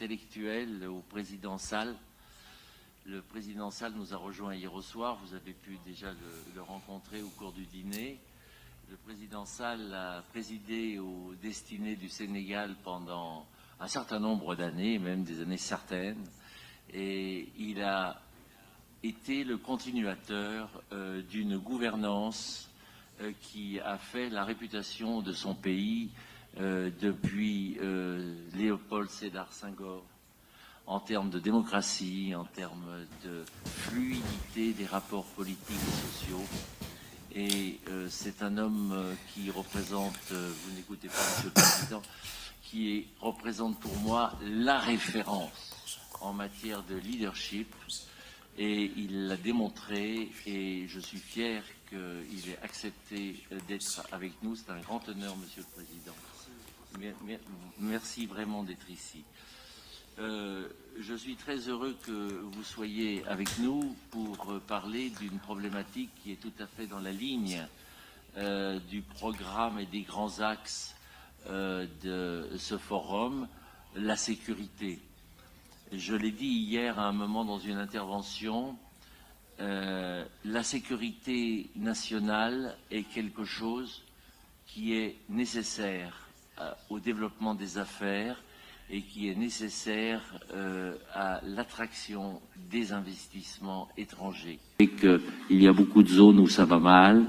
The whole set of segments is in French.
intellectuel au président Sall. Le président Sall nous a rejoints hier au soir. Vous avez pu déjà le rencontrer au cours du dîner. Le président Sall a présidé aux destinées du Sénégal pendant un certain nombre d'années, même des années certaines. Et il a été le continuateur d'une gouvernance qui a fait la réputation de son pays depuis Léopold Sédar Senghor, en termes de démocratie, en termes de fluidité des rapports politiques et sociaux. Et c'est un homme qui représente, vous n'écoutez pas Monsieur le Président, qui représente pour moi la référence en matière de leadership. Et il l'a démontré et je suis fier qu'il ait accepté d'être avec nous. C'est un grand honneur, Monsieur le Président. Merci vraiment d'être ici. Je suis très heureux que vous soyez avec nous pour parler d'une problématique qui est tout à fait dans la ligne du programme et des grands axes de ce forum, la sécurité. Je l'ai dit hier à un moment dans une intervention, la sécurité nationale est quelque chose qui est nécessaire au développement des affaires et qui est nécessaire à l'attraction des investissements étrangers. Et qu'il y a beaucoup de zones où ça va mal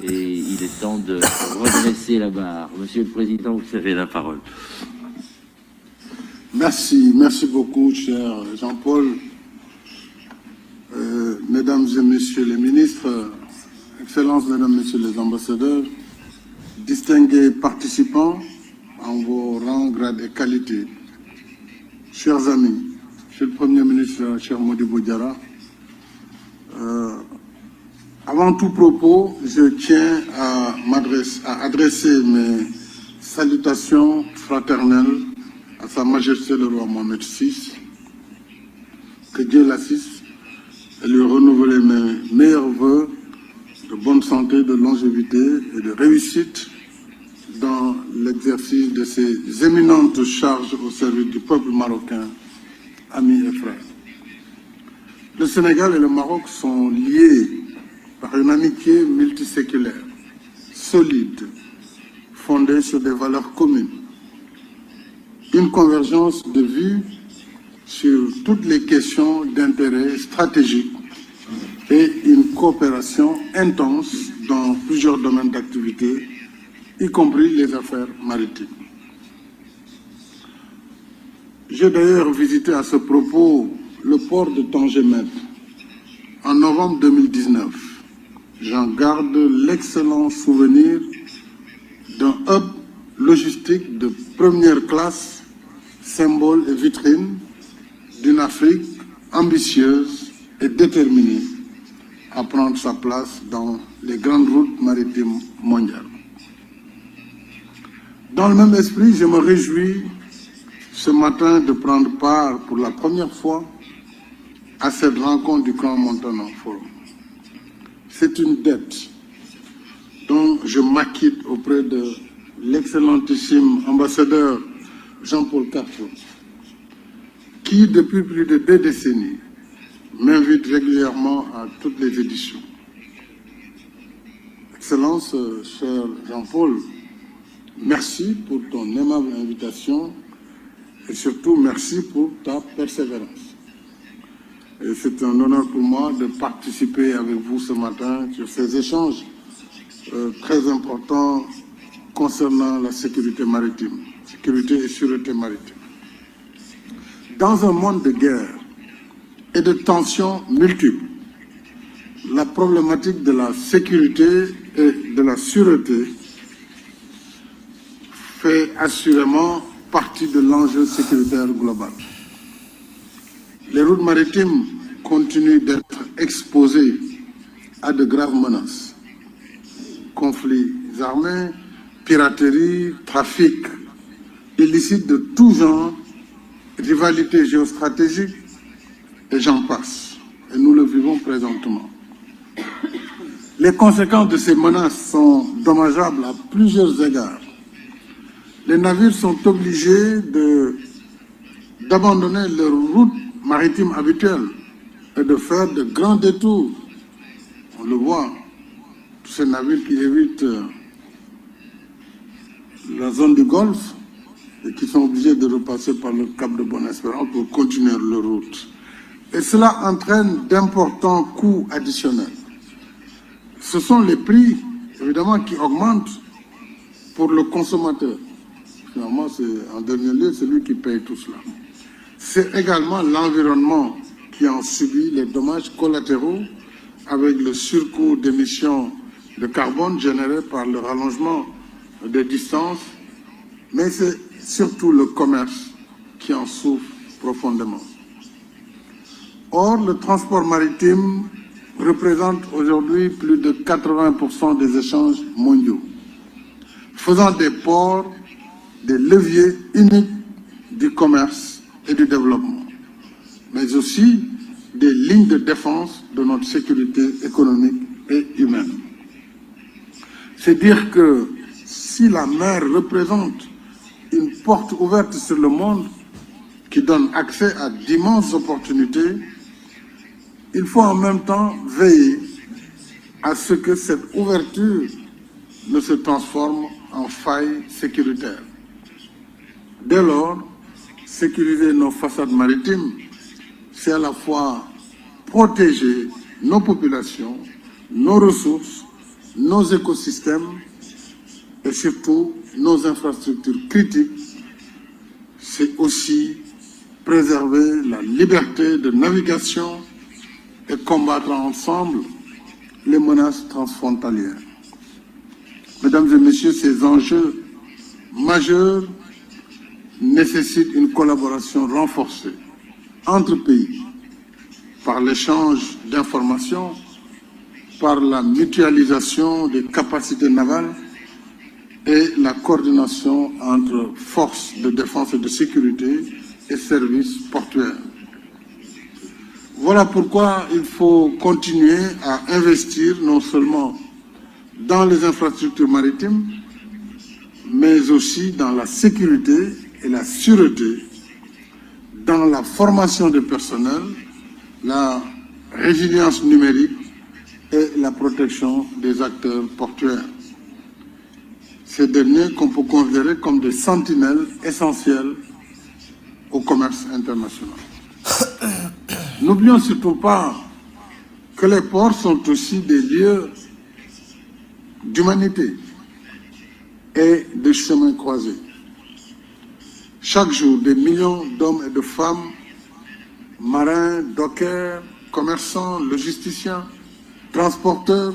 et il est temps de redresser la barre. Monsieur le Président, vous avez la parole. Merci beaucoup, cher Jean-Paul. Mesdames et Messieurs les ministres, Excellences, Mesdames, Messieurs les ambassadeurs, distingués participants en vos rangs, grades et qualités, chers amis, Monsieur le Premier ministre, cher Modibo Diarra, avant tout propos, je tiens à adresser mes salutations fraternelles à Sa Majesté le roi Mohamed VI, que Dieu l'assiste, et lui renouveler mes meilleurs vœux de bonne santé, de longévité et de réussite dans l'exercice de ces éminentes charges au service du peuple marocain, amis et frères. Le Sénégal et le Maroc sont liés par une amitié multiséculaire, solide, fondée sur des valeurs communes, une convergence de vues sur toutes les questions d'intérêt stratégique et une coopération intense dans plusieurs domaines d'activité, y compris les affaires maritimes. J'ai d'ailleurs visité à ce propos le port de Tanger-Med en novembre 2019. J'en garde l'excellent souvenir d'un hub logistique de première classe, symbole et vitrine d'une Afrique ambitieuse et déterminée à prendre sa place dans les grandes routes maritimes mondiales. Dans le même esprit, je me réjouis ce matin de prendre part pour la première fois à cette rencontre du Grand Montana Forum. C'est une dette dont je m'acquitte auprès de l'excellentissime ambassadeur Jean-Paul Carrefour, qui depuis plus de 2 décennies m'invite régulièrement à toutes les éditions. Excellence, cher Jean-Paul, merci pour ton aimable invitation et surtout merci pour ta persévérance. Et c'est un honneur pour moi de participer avec vous ce matin sur ces échanges très importants concernant la sécurité maritime, sécurité et sûreté maritime. Dans un monde de guerre et de tensions multiples, la problématique de la sécurité et de la sûreté fait assurément partie de l'enjeu sécuritaire global. Les routes maritimes continuent d'être exposées à de graves menaces. Conflits armés, piraterie, trafic illicite de tout genre, rivalité géostratégique, et j'en passe. Et nous le vivons présentement. Les conséquences de ces menaces sont dommageables à plusieurs égards. Les navires sont obligés de d'abandonner leur route maritime habituelle et de faire de grands détours. On le voit, tous ces navires qui évitent la zone du Golfe et qui sont obligés de repasser par le Cap de Bonne-Espérance pour continuer leur route. Et cela entraîne d'importants coûts additionnels. Ce sont les prix, évidemment, qui augmentent pour le consommateur. Finalement, c'est en dernier lieu celui qui paye tout cela. C'est également l'environnement qui en subit les dommages collatéraux avec le surcoût d'émissions de carbone généré par le rallongement des distances, mais c'est surtout le commerce qui en souffre profondément. Or, le transport maritime représente aujourd'hui plus de 80% des échanges mondiaux, faisant des ports des leviers uniques du commerce et du développement, mais aussi des lignes de défense de notre sécurité économique et humaine. C'est dire que si la mer représente une porte ouverte sur le monde qui donne accès à d'immenses opportunités, il faut en même temps veiller à ce que cette ouverture ne se transforme en faille sécuritaire. Dès lors, sécuriser nos façades maritimes, c'est à la fois protéger nos populations, nos ressources, nos écosystèmes et surtout nos infrastructures critiques. C'est aussi préserver la liberté de navigation et combattre ensemble les menaces transfrontalières. Mesdames et messieurs, ces enjeux majeurs nécessitent une collaboration renforcée entre pays par l'échange d'informations, par la mutualisation des capacités navales et la coordination entre forces de défense et de sécurité et services portuaires. Voilà pourquoi il faut continuer à investir non seulement dans les infrastructures maritimes, mais aussi dans la sécurité et la sûreté, dans la formation du personnel, la résilience numérique et la protection des acteurs portuaires. Ces derniers qu'on peut considérer comme des sentinelles essentielles au commerce international. N'oublions surtout pas que les ports sont aussi des lieux d'humanité et de chemins croisés. Chaque jour, des millions d'hommes et de femmes, marins, dockers, commerçants, logisticiens, transporteurs,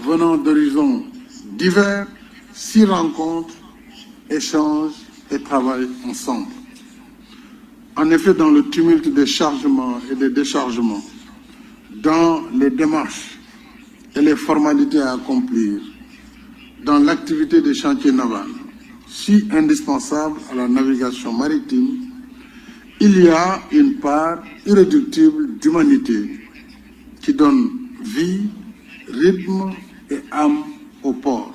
venant d'horizons divers, s'y rencontrent, échangent et travaillent ensemble. En effet, dans le tumulte des chargements et des déchargements, dans les démarches et les formalités à accomplir, dans l'activité des chantiers navals, si indispensable à la navigation maritime, il y a une part irréductible d'humanité qui donne vie, rythme et âme au port.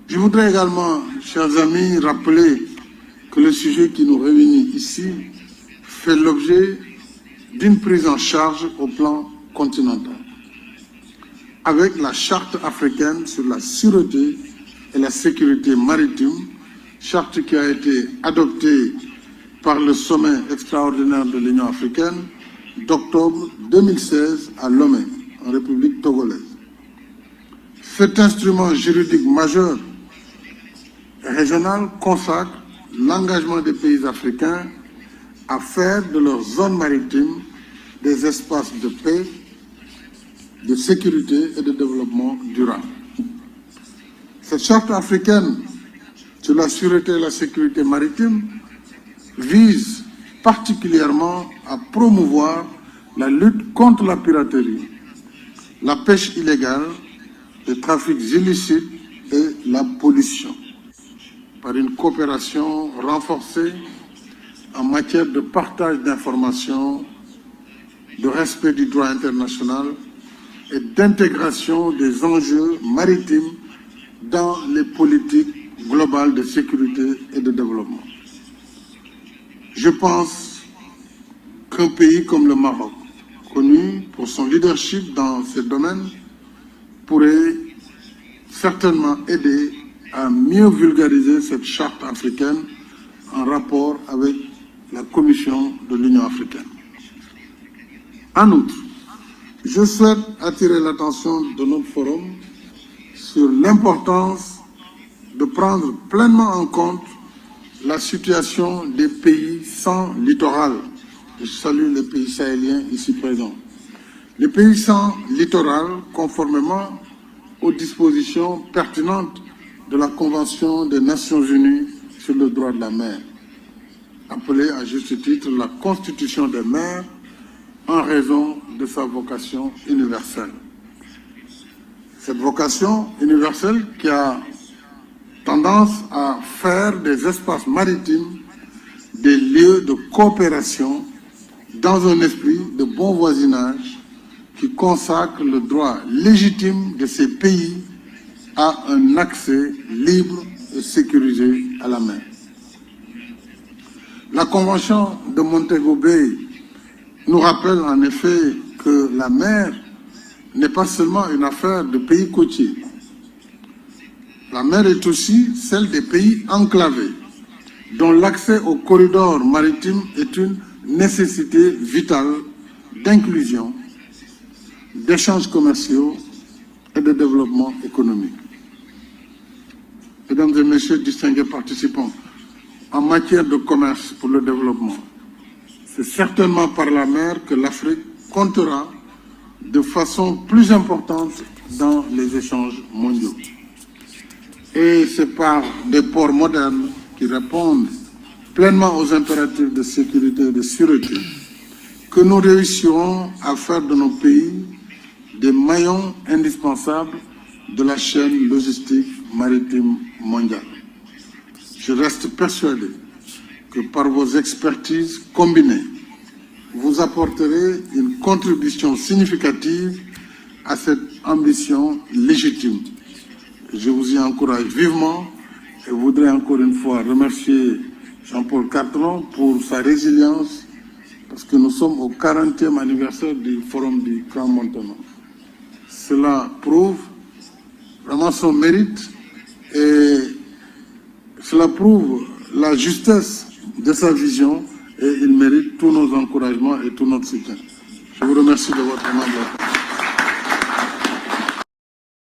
Je voudrais également, chers amis, rappeler que le sujet qui nous réunit ici fait l'objet d'une prise en charge au plan continental, avec la Charte africaine sur la sûreté et la sécurité maritime, charte qui a été adoptée par le sommet extraordinaire de l'Union africaine d'octobre 2016 à Lomé, en République togolaise. Cet instrument juridique majeur et régional consacre l'engagement des pays africains à faire de leurs zones maritimes des espaces de paix, de sécurité et de développement durable. Cette charte africaine sur la sûreté et la sécurité maritime vise particulièrement à promouvoir la lutte contre la piraterie, la pêche illégale, les trafics illicites et la pollution, par une coopération renforcée en matière de partage d'informations, de respect du droit international et d'intégration des enjeux maritimes dans les politiques globales de sécurité et de développement. Je pense qu'un pays comme le Maroc, connu pour son leadership dans ce domaine, pourrait certainement aider à mieux vulgariser cette charte africaine en rapport avec la Commission de l'Union africaine. En outre, je souhaite attirer l'attention de notre forum sur l'importance de prendre pleinement en compte la situation des pays sans littoral. Je salue les pays sahéliens ici présents. Les pays sans littoral, conformément aux dispositions pertinentes de la Convention des Nations Unies sur le droit de la mer, appelée à juste titre la Constitution des mers, en raison de sa vocation universelle. Cette vocation universelle qui a tendance à faire des espaces maritimes des lieux de coopération dans un esprit de bon voisinage qui consacre le droit légitime de ces pays à un accès libre et sécurisé à la mer. La Convention de Montego Bay nous rappelle en effet que la mer n'est pas seulement une affaire de pays côtiers. La mer est aussi celle des pays enclavés, dont l'accès aux corridors maritimes est une nécessité vitale d'inclusion, d'échanges commerciaux et de développement économique. Mesdames et messieurs, distingués participants, en matière de commerce pour le développement, c'est certainement par la mer que l'Afrique comptera de façon plus importante dans les échanges mondiaux. Et c'est par des ports modernes qui répondent pleinement aux impératifs de sécurité et de sûreté que nous réussirons à faire de nos pays des maillons indispensables de la chaîne logistique maritime mondiale. Je reste persuadé que par vos expertises combinées, vous apporterez une contribution significative à cette ambition légitime. Je vous y encourage vivement et voudrais encore une fois remercier Jean-Paul Cartron pour sa résilience parce que nous sommes au 40e anniversaire du Forum du Grand Montano. Cela prouve vraiment son mérite et cela prouve la justesse de sa vision et il mérite tous nos encouragements et tout notre soutien. Je vous remercie de votre aimable attention.